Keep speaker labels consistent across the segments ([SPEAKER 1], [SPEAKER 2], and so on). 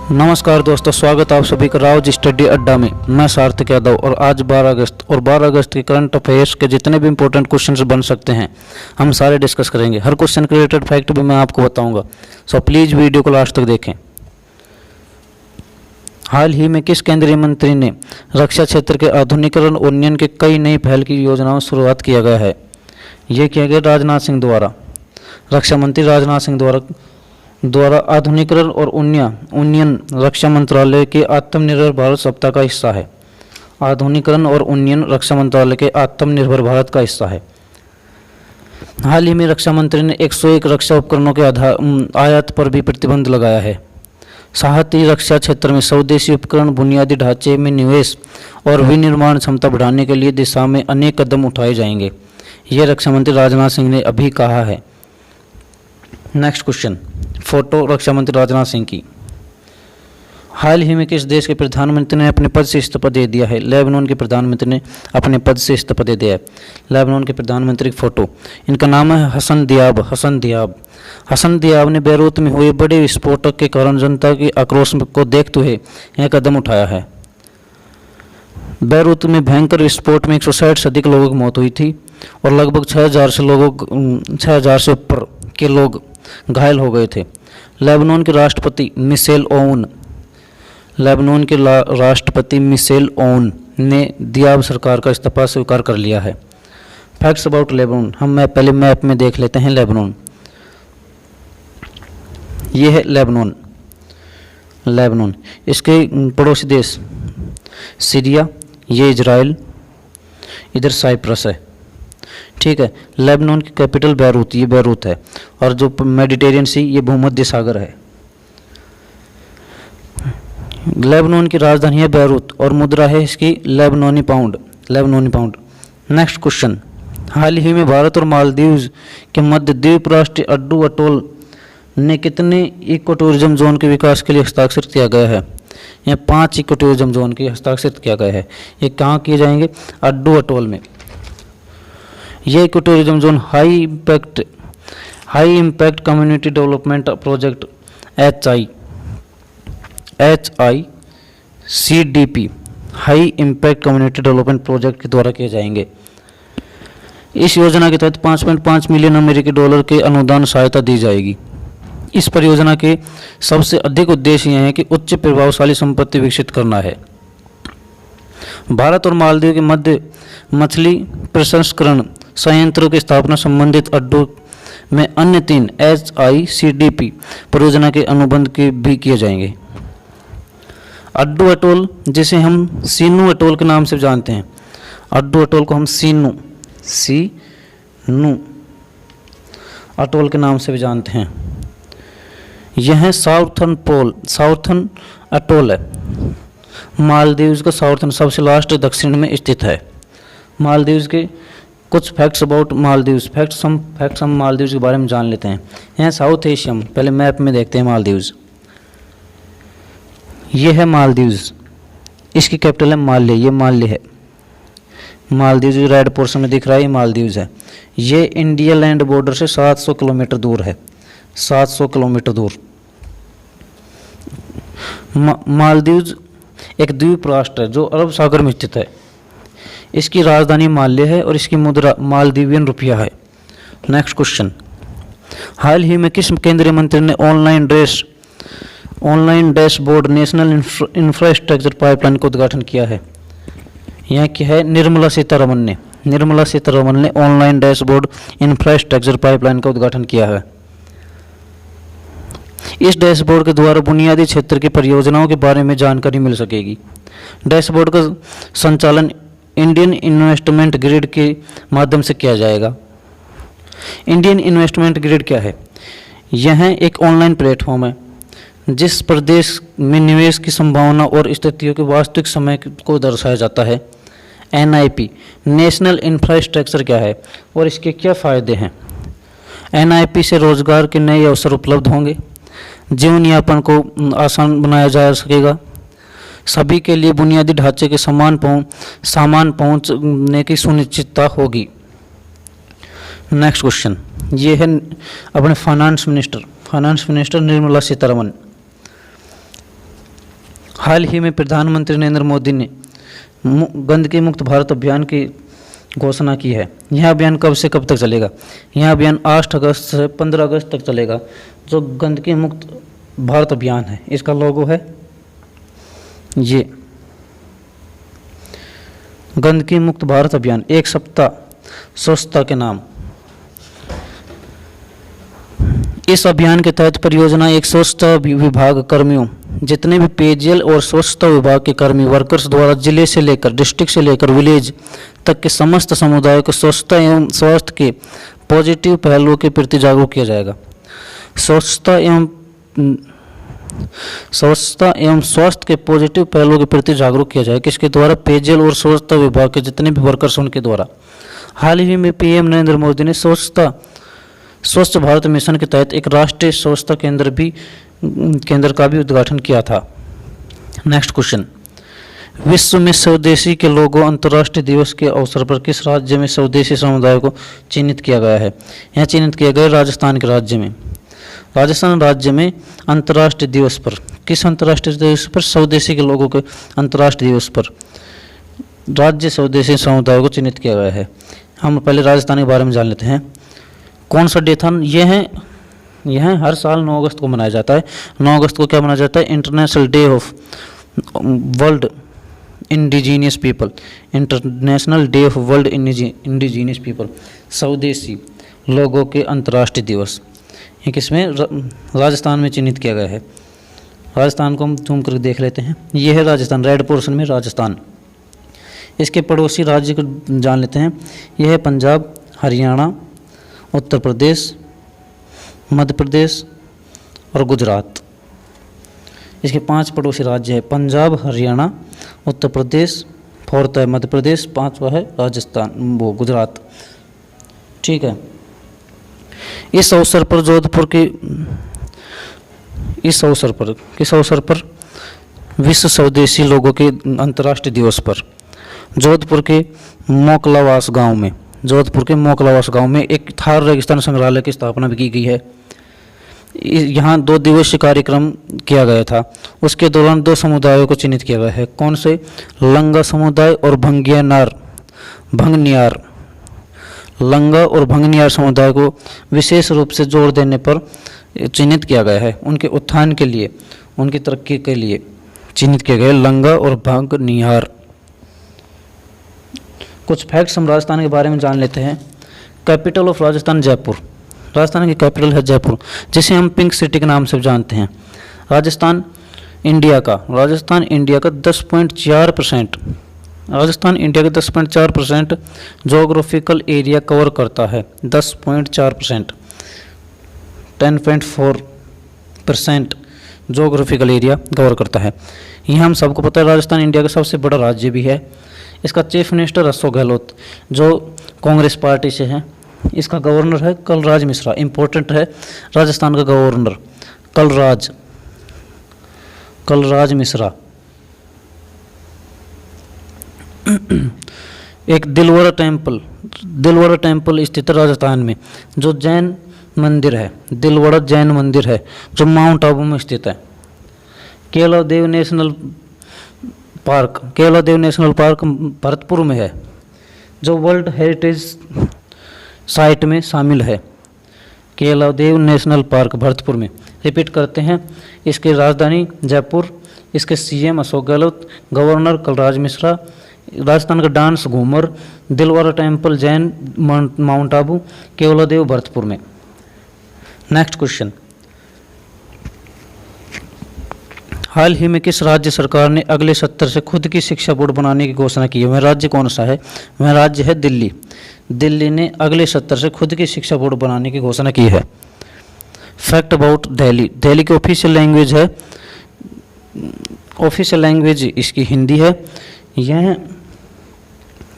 [SPEAKER 1] नमस्कार दोस्तों, स्वागत है आप सभी का राव जी स्टडी अड्डा में। मैं सार्थक यादव और आज 12 अगस्त और 12 अगस्त के करंट अफेयर्स के जितने भी इंपॉर्टेंट क्वेश्चंस बन सकते हैं हम सारे डिस्कस करेंगे। हर क्वेश्चन के रिलेटेड फैक्ट भी मैं आपको बताऊंगा, सो प्लीज़ वीडियो को लास्ट तक देखें। हाल ही में किस केंद्रीय मंत्री ने रक्षा क्षेत्र के आधुनिकीकरण और उन्नयन के कई नई पहल की योजनाओं की शुरुआत किया गया है? ये किया गया राजनाथ सिंह द्वारा। रक्षा मंत्री राजनाथ सिंह द्वारा आधुनिकीकरण और उन्नयन रक्षा मंत्रालय के आत्मनिर्भर भारत सप्ताह का हिस्सा है। आधुनिकीकरण और उन्नयन रक्षा मंत्रालय के आत्मनिर्भर भारत का हिस्सा है। हाल ही में रक्षा मंत्री ने 101 रक्षा उपकरणों के आयात पर भी प्रतिबंध लगाया है। साथ ही रक्षा क्षेत्र में स्वदेशी उपकरण, बुनियादी ढांचे में निवेश और विनिर्माण क्षमता बढ़ाने के लिए दिशा में अनेक कदम उठाए जाएंगे, ये रक्षा मंत्री राजनाथ सिंह ने अभी कहा है। नेक्स्ट क्वेश्चन, फोटो रक्षा मंत्री राजनाथ सिंह की। हाल ही में किस देश के प्रधानमंत्री ने अपने पद से इस्तीफा दे दिया है? लेबनान के प्रधानमंत्री ने अपने पद से इस्तीफा दे दिया है। लेबनान के प्रधानमंत्री की फोटो, इनका नाम है हसन दियाब ने बैरूत में हुए बड़े विस्फोटक के कारण जनता के आक्रोश को देखते हुए यह कदम उठाया है। बैरूत में भयंकर विस्फोट में 160 से अधिक लोगों की मौत हुई थी और लगभग 6000 से ऊपर के लोग घायल हो गए थे। लेबनान के राष्ट्रपति मिशेल ओन ने दियाब सरकार का इस्तीफा स्वीकार कर लिया है। फैक्ट्स अबाउट लेबनान, हम पहले मैप में देख लेते हैं लेबनान। ये है लेबनान, इसके पड़ोसी देश सीरिया, ये इजराइल, इधर साइप्रस है। ठीक है, लेबनान की कैपिटल ये बैरूत है और जो मेडिटेरियन सी ये भूमध्य सागर है। लेबनान की राजधानी है बैरूत और मुद्रा है इसकी लेबनानी पाउंड। नेक्स्ट क्वेश्चन, हाल ही में भारत और मालदीव के मध्य द्वीप राष्ट्रीय अड्डू अटोल ने कितने इको टूरिज्म जोन के विकास के लिए हस्ताक्षर किया गया है? यह 5 इको टूरिज्म जोन के हस्ताक्षरित किया गया है। ये कहाँ किए जाएंगे? अड्डू अटोल में। यह eco tourism zone high impact community development project HICDP high impact community development project के द्वारा किए जाएंगे। इस योजना के तहत 5.5 मिलियन अमेरिकी डॉलर के अनुदान सहायता दी जाएगी। इस परियोजना के सबसे अधिक उद्देश्य यह है कि उच्च प्रभावशाली संपत्ति विकसित करना है। भारत और मालदीव के मध्य मछली प्रसंस्करण संयंत्रों की स्थापना संबंधित अड्डू में अन्य 3 HICDP परियोजना के अनुबंध के भी किए जाएंगे। अड्डू अटोल, जिसे हम सीनू अटोल के नाम से जानते हैं, अड्डू अटोल को हम सीनू अटोल के नाम से भी जानते हैं। यह साउथर्न अटोल है। मालदीव्स का साउथर्न सबसे लास्ट दक्षिण में स्थित है। मालदीव्स के कुछ फैक्ट्स अबाउट मालदीव्स, हम मालदीव्स के बारे में जान लेते हैं। यह साउथ एशिया में, पहले मैप में देखते हैं मालदीव्स। ये है मालदीव्स, इसकी कैपिटल है माले, ये माले है। मालदीव्स रेड पोर्शन में दिख रहा है, ये मालदीव्स है। ये इंडिया लैंड बॉर्डर से 700 किलोमीटर दूर है, 700 किलोमीटर दूर। मालदीव्स एक द्वीप राष्ट्र है जो अरब सागर में स्थित है। इसकी राजधानी माले है और इसकी मुद्रा मालदीवियन रुपया है। नेक्स्ट क्वेश्चन, हाल ही में किस केंद्रीय मंत्री ने online dashboard national infrastructure pipeline का उद्घाटन किया है? यह क्या है? निर्मला सीतारमण ने ऑनलाइन डैशबोर्ड इंफ्रास्ट्रक्चर पाइपलाइन का उद्घाटन किया है। इस डैशबोर्ड के द्वारा बुनियादी क्षेत्र की परियोजनाओं के बारे में जानकारी मिल सकेगी। डैशबोर्ड का संचालन इंडियन इन्वेस्टमेंट ग्रिड के माध्यम से किया जाएगा। इंडियन इन्वेस्टमेंट ग्रिड क्या है? यह एक ऑनलाइन प्लेटफॉर्म है जिस प्रदेश में निवेश की संभावना और स्थितियों के वास्तविक समय को दर्शाया जाता है। NIP नेशनल इंफ्रास्ट्रक्चर क्या है और इसके क्या फ़ायदे हैं? NIP से रोजगार के नए अवसर उपलब्ध होंगे, जीवन यापन को आसान बनाया जा सकेगा, सभी के लिए बुनियादी ढांचे के सामान पहुंचने की सुनिश्चितता होगी। नेक्स्ट क्वेश्चन, ये है अपने फाइनेंस मिनिस्टर निर्मला सीतारमण। हाल ही में प्रधानमंत्री नरेंद्र मोदी ने गंदगी मुक्त भारत अभियान की घोषणा की है। यह अभियान कब से कब तक चलेगा? यह अभियान 8 अगस्त से 15 अगस्त तक चलेगा। जो गंदगी मुक्त भारत अभियान है, इसका लोगो है ये, गंदगी मुक्त भारत अभियान एक सप्ताह स्वच्छता के नाम। इस अभियान के तहत परियोजना एक स्वच्छता विभाग कर्मियों, जितने भी पेयजल और स्वच्छता विभाग के कर्मी वर्कर्स द्वारा जिले से लेकर डिस्ट्रिक्ट से लेकर विलेज तक के समस्त समुदाय को स्वच्छता एवं स्वास्थ्य के पॉजिटिव पहलुओं के प्रति जागरूक किया जाएगा। स्वच्छता एवं स्वास्थ्य के पॉजिटिव पहलुओं के प्रति जागरूक किया जाएगा। किसके द्वारा? पेयजल और स्वच्छता विभाग के जितने भी वर्कर्स उनके द्वारा। हाल ही में पीएम नरेंद्र मोदी ने स्वच्छ भारत मिशन के तहत एक राष्ट्रीय स्वच्छता केंद्र का भी उद्घाटन किया था। नेक्स्ट क्वेश्चन, विश्व में स्वदेशी के लोगों अंतर्राष्ट्रीय दिवस के अवसर पर किस राज्य में स्वदेशी समुदाय को चिन्हित किया गया है? यह चिन्हित किया गया राजस्थान के राज्य में। राजस्थान राज्य में अंतर्राष्ट्रीय दिवस पर, किस अंतर्राष्ट्रीय दिवस पर? स्वदेशी के लोगों के अंतर्राष्ट्रीय दिवस पर राज्य स्वदेशी समुदाय को चिन्हित किया गया है। हम पहले राजस्थान के बारे में जान लेते हैं। कौन सा डे था? यह हर साल 9 अगस्त को मनाया जाता है। 9 अगस्त को क्या मनाया जाता है? International day of world indigenous people. International day of world indigenous people, स्वदेशी लोगों के अंतर्राष्ट्रीय दिवस। ये किसमें? राजस्थान में चिन्हित किया गया है। राजस्थान को हम जूम करके देख लेते हैं। ये है राजस्थान, रेड पोर्शन में राजस्थान। इसके पड़ोसी राज्य को जान लेते हैं। यह है पंजाब, हरियाणा, उत्तर प्रदेश, मध्य प्रदेश और गुजरात। इसके 5 पड़ोसी राज्य है, पंजाब, हरियाणा, उत्तर प्रदेश, 4th है मध्य प्रदेश, 5वां है राजस्थान, वो गुजरात। ठीक है। इस अवसर पर किस अवसर पर? विश्व स्वदेशी लोगों के अंतर्राष्ट्रीय दिवस पर जोधपुर के मोकलावास गांव में एक थार रेगिस्तान संग्रहालय की स्थापना भी की गई है। यहाँ 2 दिवसीय कार्यक्रम किया गया था। उसके दौरान 2 समुदायों को चिन्हित किया गया है। कौन से? लंगा समुदाय और भंगनियार। लंगा और भंगनियार समुदाय को विशेष रूप से जोर देने पर चिन्हित किया गया है। उनके उत्थान के लिए, उनकी तरक्की के लिए चिन्हित किया गया है लंगा और भंगनियार। कुछ फैक्ट्स हम राजस्थान के बारे में जान लेते हैं। Capital of Rajasthan Jaipur. राजस्थान की कैपिटल है जयपुर, जिसे हम पिंक सिटी के नाम से जानते हैं। राजस्थान इंडिया का 10.4% राजस्थान इंडिया का 10.4% जोग्राफिकल एरिया कवर करता है। 10.4%, 10.4% जोग्राफिकल एरिया कवर करता है। यह हम सबको पता है। राजस्थान इंडिया का सबसे बड़ा राज्य भी है। इसका चीफ मिनिस्टर अशोक गहलोत, जो कांग्रेस पार्टी से है। इसका गवर्नर है कलराज मिश्रा। इंपॉर्टेंट है राजस्थान का गवर्नर कलराज मिश्रा। एक दिलवाड़ा टेम्पल स्थित है राजस्थान में, जो जैन मंदिर है। दिलवाड़ा जैन मंदिर है जो माउंट आबू में स्थित है। केवलादेव नेशनल पार्क भरतपुर में है, जो वर्ल्ड हेरिटेज साइट में शामिल है। केवलादेव नेशनल पार्क भरतपुर में। रिपीट करते हैं, इसकी राजधानी जयपुर, इसके सीएम अशोक गहलोत, गवर्नर कलराज मिश्रा, राजस्थान का dance Ghoomar, Dilwara temple Jain mount Abu, Keoladeo Bharatpur में। नेक्स्ट क्वेश्चन, हाल ही में किस राज्य सरकार ने अगले सत्र से खुद की शिक्षा बोर्ड बनाने की घोषणा की है? वह राज्य कौन सा है? वह राज्य है दिल्ली। दिल्ली ने अगले सत्र से खुद की शिक्षा बोर्ड बनाने की घोषणा की है। Fact about Delhi. दिल्ली की ऑफिशियल लैंग्वेज इसकी हिंदी है। यह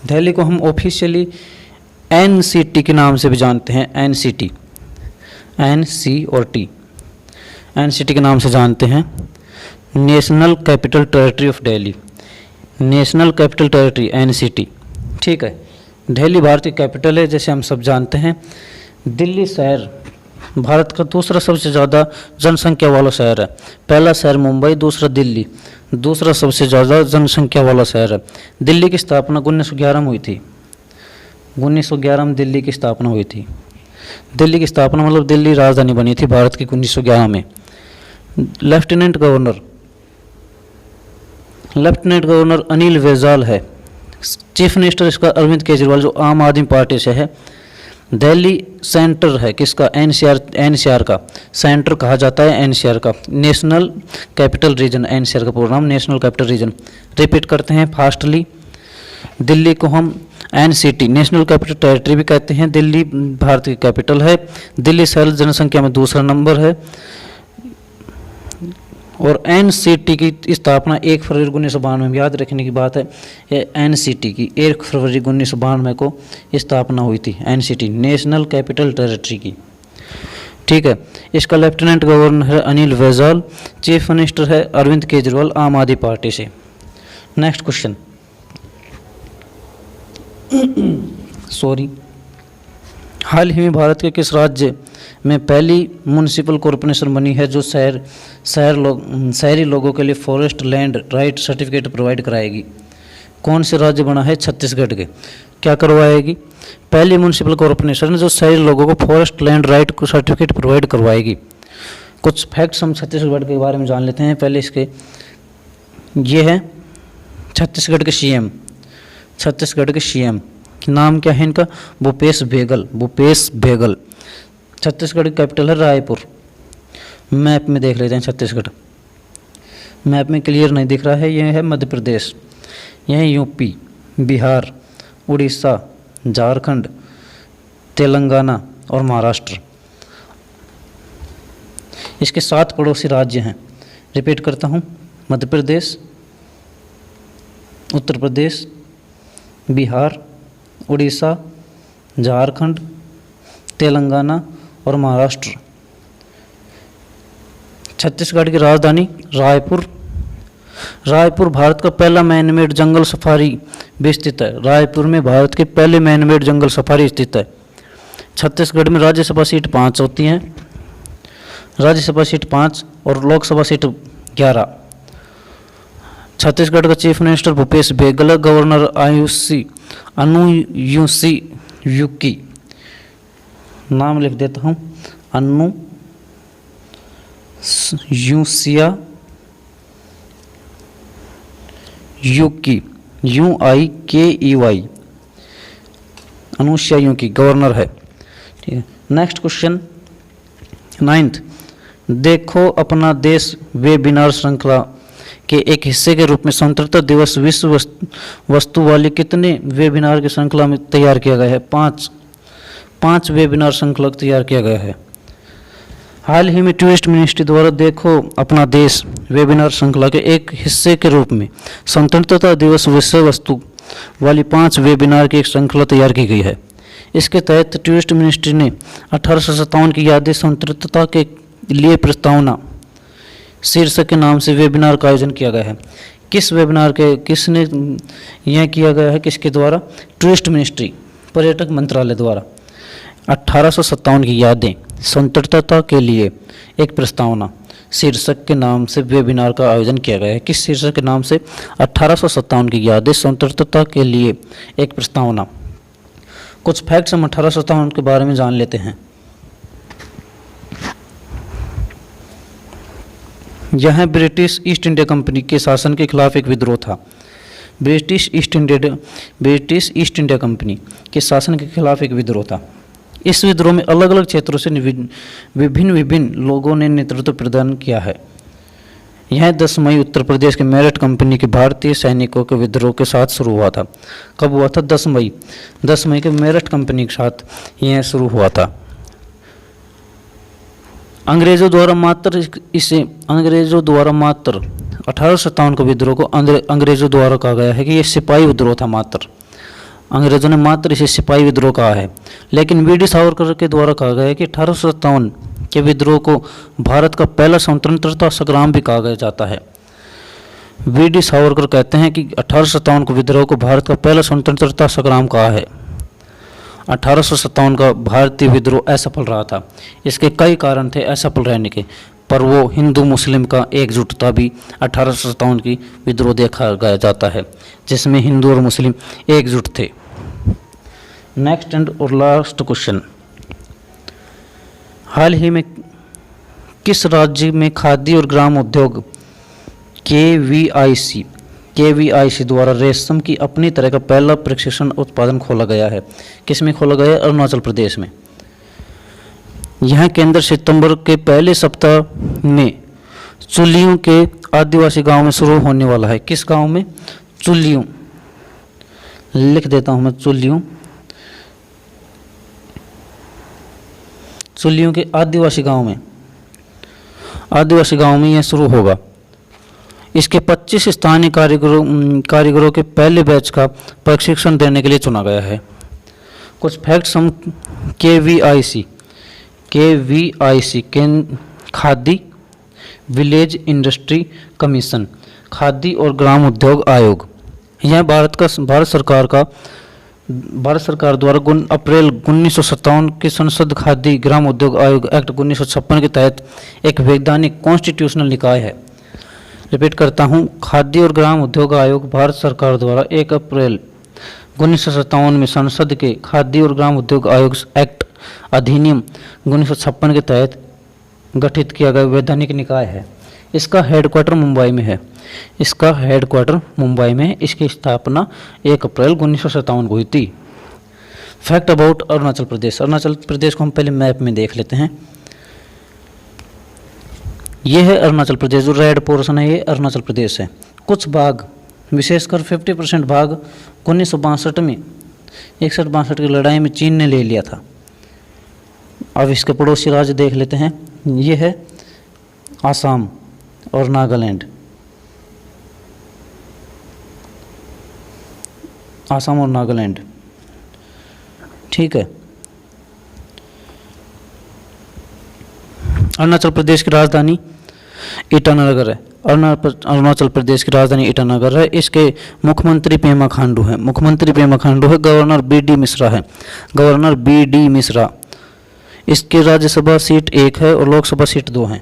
[SPEAKER 1] दिल्ली को हम ऑफिशियली एनसीटी के नाम से भी जानते हैं। एनसीटी के नाम से जानते हैं। National capital territory of Delhi, national capital territory NCT. ठीक है। दिल्ली भारत की कैपिटल है, जैसे हम सब जानते हैं। दिल्ली शहर भारत का दूसरा सबसे ज़्यादा जनसंख्या वाला शहर है। पहला शहर मुंबई, दूसरा दिल्ली, दूसरा सबसे ज़्यादा जनसंख्या वाला शहर है। दिल्ली की स्थापना 1911 में हुई थी। 1911 में दिल्ली की स्थापना हुई थी। दिल्ली की स्थापना मतलब दिल्ली राजधानी बनी थी भारत की 1911 में। लेफ्टिनेंट गवर्नर अनिल बैजल है। चीफ मिनिस्टर इसका अरविंद केजरीवाल जो आम आदमी पार्टी से है। दिल्ली सेंटर है किसका, एनसीआर का सेंटर कहा जाता है, एनसीआर का नेशनल कैपिटल रीजन, एनसीआर का पूरा नाम नेशनल कैपिटल रीजन। रिपीट करते हैं फास्टली, दिल्ली को हम एनसीटी नेशनल कैपिटल टेरिटरी भी कहते हैं। दिल्ली भारत की कैपिटल है। दिल्ली शहर जनसंख्या में दूसरा नंबर है और एनसीटी की स्थापना 1 फरवरी 1992 में, याद रखने की बात है, ये एनसीटी की 1 फरवरी 1992 को स्थापना हुई थी, एनसीटी नेशनल कैपिटल टेरिटरी की। ठीक है, इसका लेफ्टिनेंट गवर्नर है अनिल बैजल, चीफ मिनिस्टर है अरविंद केजरीवाल आम आदमी पार्टी से। नेक्स्ट क्वेश्चन हाल ही में भारत के किस राज्य में पहली म्युनिसिपल कॉरपोरेशन बनी है जो शहरी लोगों के लिए forest land right certificate provide कराएगी? कौन से राज्य बना है? छत्तीसगढ़ के। क्या करवाएगी? पहली म्युनिसिपल कॉरपोरेशन जो शहरी लोगों को forest land right certificate provide करवाएगी। कुछ फैक्ट्स हम छत्तीसगढ़ के बारे में जान लेते हैं पहले इसके। ये है छत्तीसगढ़ के सीएम, छत्तीसगढ़ के सीएम नाम क्या है इनका? भूपेश बेगल। छत्तीसगढ़ की कैपिटल है रायपुर। मैप में देख लेते हैं छत्तीसगढ़, मैप में क्लियर नहीं दिख रहा है। यह है मध्य प्रदेश, यह है यूपी, बिहार, उड़ीसा, झारखंड, तेलंगाना और महाराष्ट्र। इसके 7 पड़ोसी राज्य हैं। रिपीट करता हूँ, मध्य प्रदेश, उत्तर प्रदेश, बिहार, उड़ीसा, झारखंड, तेलंगाना और महाराष्ट्र। छत्तीसगढ़ की राजधानी रायपुर। रायपुर भारत का पहला मैनमेड जंगल सफारी भी स्थित है। रायपुर में भारत के पहले मैनमेड जंगल सफारी स्थित है। छत्तीसगढ़ में राज्यसभा सीट 5 होती हैं, राज्यसभा सीट 5 और लोकसभा सीट 11। छत्तीसगढ़ का chief minister Bhupesh Baghel, governor Anusuiya Uikey, नाम लिख देता हूँ, अनुयुसिया युकी, UIKEY, अनुसुईया युकी गवर्नर है। ठीक है, नेक्स्ट क्वेश्चन 9th, देखो अपना देश वेबिनार श्रृंखला के एक हिस्से के रूप में स्वतंत्रता दिवस विश्व वस्तु वाली कितने वेबिनार की श्रृंखला में तैयार किया गया है? 5 वेबिनार श्रृंखला तैयार किया गया है। हाल ही में टूरिस्ट मिनिस्ट्री द्वारा देखो अपना देश वेबिनार श्रृंखला के एक हिस्से के रूप में स्वतंत्रता दिवस विषय वस्तु वाली 5 वेबिनार की एक श्रृंखला तैयार की गई है। इसके तहत टूरिस्ट मिनिस्ट्री ने 1857 की यादें स्वतंत्रता के लिए प्रस्तावना शीर्षक के नाम से वेबिनार का आयोजन किया गया है। किस वेबिनार के किसने यह किया गया है? किसके द्वारा? टूरिस्ट मिनिस्ट्री, पर्यटक मंत्रालय द्वारा 1857 की यादें स्वतंत्रता के लिए एक प्रस्तावना शीर्षक के नाम से वेबिनार का आयोजन किया गया है। किस शीर्षक के नाम से? 1857 की यादें स्वतंत्रता के लिए एक प्रस्तावना। कुछ फैक्ट्स हम 1857 के बारे में जान लेते हैं। यह ब्रिटिश ईस्ट इंडिया कंपनी के शासन के खिलाफ एक विद्रोह था। ब्रिटिश ईस्ट इंडिया कंपनी के शासन के खिलाफ एक विद्रोह था। इस विद्रोह में अलग अलग क्षेत्रों से विभिन्न लोगों ने नेतृत्व प्रदान किया है। यह 10 मई उत्तर प्रदेश के मेरठ कंपनी के भारतीय सैनिकों के विद्रोह के साथ शुरू हुआ था। कब हुआ था? 10 मई के मेरठ कंपनी के साथ यह शुरू हुआ था। अंग्रेजों द्वारा मात्र 1857 के विद्रोह को अंग्रेजों द्वारा कहा गया है कि यह सिपाही विद्रोह था। अंग्रेजों ने मात्र इसे सिपाही विद्रोह कहा है। लेकिन वीडी सावरकर के द्वारा कहा गया है कि 1857 के विद्रोह को भारत का पहला स्वतंत्रता संग्राम भी कहा जाता है। वीडी सावरकर कहते हैं कि 1857 के विद्रोह को भारत का पहला स्वतंत्रता संग्राम कहा है। 1857 का भारतीय विद्रोह असफल रहा था। इसके कई कारण थे असफल रहने के, पर वो हिंदू मुस्लिम का एकजुटता भी 1857 की विद्रोह देखा गया जाता है, जिसमें हिंदू और मुस्लिम एकजुट थे। नेक्स्ट एंड और लास्ट क्वेश्चन, हाल ही में किस राज्य में खादी और ग्राम उद्योग केवीआईसी द्वारा रेशम की अपनी तरह का पहला प्रशिक्षण उत्पादन खोला गया है? किसमें खोला गया है? अरुणाचल प्रदेश में। यह केंद्र सितंबर के पहले सप्ताह में चुलियों के आदिवासी गांव में शुरू होने वाला है। किस गांव में? चुलियों, लिख देता हूं मैं, चुलियों के आदिवासी गांव में यह शुरू होगा। इसके 25 स्थानीय कारीगरों के पहले बैच का प्रशिक्षण देने के लिए चुना गया है। कुछ फैक्ट्स हम KVIC khadi village industry commission, khadi और ग्राम उद्योग आयोग, यह भारत सरकार द्वारा अप्रैल 1957 के संसद खादी ग्राम उद्योग आयोग एक्ट 1956 के तहत एक वैधानिक कॉन्स्टिट्यूशनल निकाय है। रिपीट करता हूँ, खादी और ग्राम उद्योग आयोग भारत सरकार द्वारा 1 अप्रैल 1957 में संसद के खादी और ग्राम उद्योग आयोग एक्ट अधिनियम 1956 के तहत गठित किया गया वैधानिक निकाय है। इसका हेडक्वार्टर मुंबई में है। इसकी स्थापना 1 अप्रैल 1957 को हुई थी। फैक्ट अबाउट अरुणाचल प्रदेश को हम पहले मैप में देख लेते हैं। ये है अरुणाचल प्रदेश, जो रेड पोर्शन है ये अरुणाचल प्रदेश है। कुछ भाग, विशेषकर 50% भाग 1962 में 61-62 की लड़ाई में चीन ने ले लिया था। अब इसके पड़ोसी राज्य देख लेते हैं। ये है आसाम और नागालैंड। ठीक है। अरुणाचल प्रदेश की राजधानी ईटानगर है। अरुणाचल प्रदेश की राजधानी ईटानगर है। इसके मुख्यमंत्री पेमा खांडू है। Governor B D Mishra. इसकी राज्यसभा सीट 1 है और लोकसभा सीट 2 है।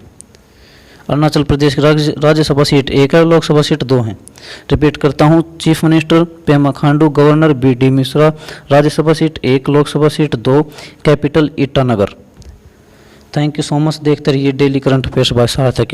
[SPEAKER 1] अरुणाचल प्रदेश की राज्यसभा सीट 1 है और लोकसभा सीट 2 है। रिपीट करता हूँ, chief minister Pema Khandu, governor B D Mishra, Rajya Sabha seat 1, Lok Sabha seat 2, capital Itanagar. Thank you so much. देखते रहिए डेली करंट अफेयर्स बाय सार्थक।